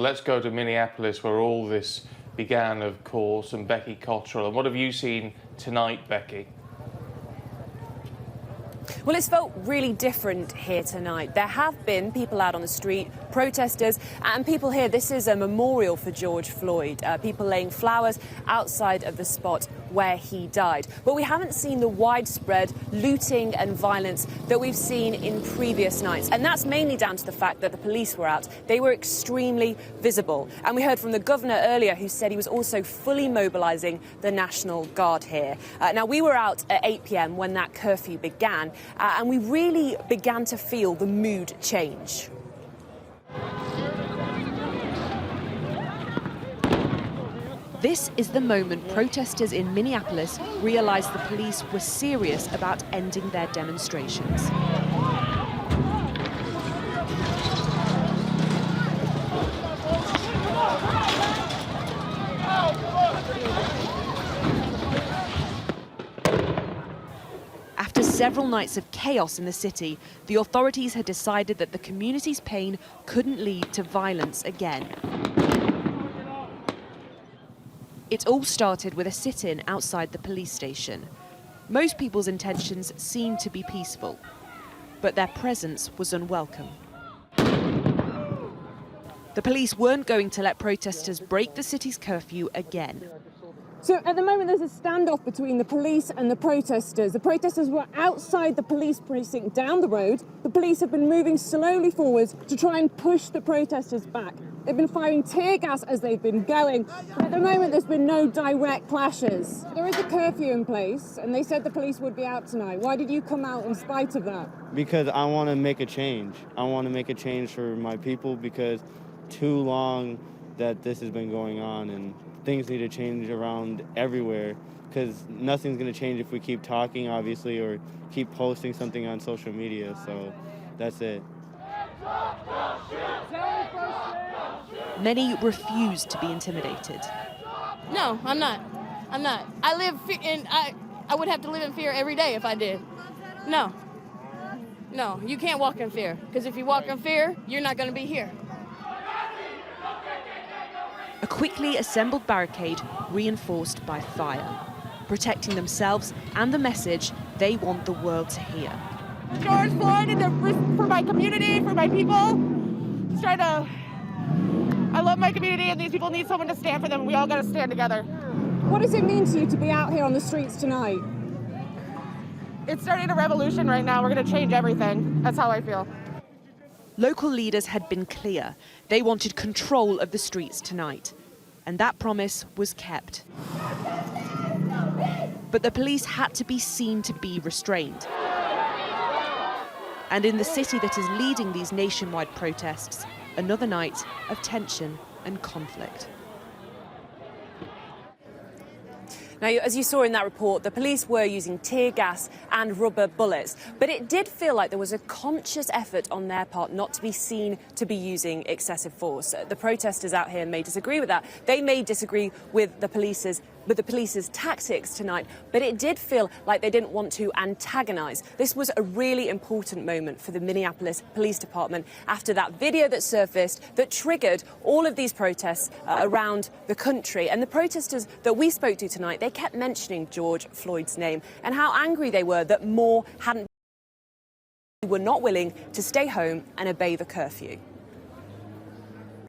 Let's go to Minneapolis, where all this began, of course, and Becky Cottrell. And what have you seen tonight, Becky? Well, it's felt really different here tonight. There have been people out on the street, protesters, and people here. This is a memorial for George Floyd. People laying flowers outside of the spot where he died. But we haven't seen the widespread looting and violence that we've seen in previous nights. And that's mainly down to the fact that the police were out. They were extremely visible. And we heard from the governor earlier, who said he was also fully mobilising the National Guard here. Now, we were out at 8 p.m. when that curfew began, and we really began to feel the mood change. This is the moment protesters in Minneapolis realised the police were serious about ending their demonstrations. After several nights of chaos in the city, the authorities had decided that the community's pain couldn't lead to violence again. It all started with a sit-in outside the police station. Most people's intentions seemed to be peaceful, but their presence was unwelcome. The police weren't going to let protesters break the city's curfew again. So at the moment there's a standoff between the police and the protesters. The protesters were outside the police precinct down the road. The police have been moving slowly forwards to try and push the protesters back. They've been firing tear gas as they've been going. But at the moment there's been no direct clashes. There is a curfew in place and they said the police would be out tonight. Why did you come out in spite of that? Because I want to make a change. I want to make a change for my people, because too long that this has been going on and things need to change around everywhere, because nothing's going to change if we keep talking, obviously, or keep posting something on social media. So that's it. Many refused to be intimidated. No, I'm not. I would have to live in fear every day if I did. No, you can't walk in fear, because if you walk in fear, you're not going to be here. A quickly assembled barricade reinforced by fire, protecting themselves and the message they want the world to hear. George Floyd, for my community, for my people. I love my community, and these people need someone to stand for them. We all got to stand together. What does it mean to you to be out here on the streets tonight? It's starting a revolution right now. We're going to change everything. That's how I feel. Local leaders had been clear. They wanted control of the streets tonight, and that promise was kept. But the police had to be seen to be restrained. And in the city that is leading these nationwide protests, another night of tension and conflict. Now, as you saw in that report, the police were using tear gas and rubber bullets, but it did feel like there was a conscious effort on their part not to be seen to be using excessive force. The protesters out here may disagree with that. They may disagree with the police's tactics tonight, but it did feel like they didn't want to antagonise. This was a really important moment for the Minneapolis Police Department after that video that surfaced that triggered all of these protests around the country. And the protesters that we spoke to tonight, they kept mentioning George Floyd's name and how angry they were that more were not willing to stay home and obey the curfew.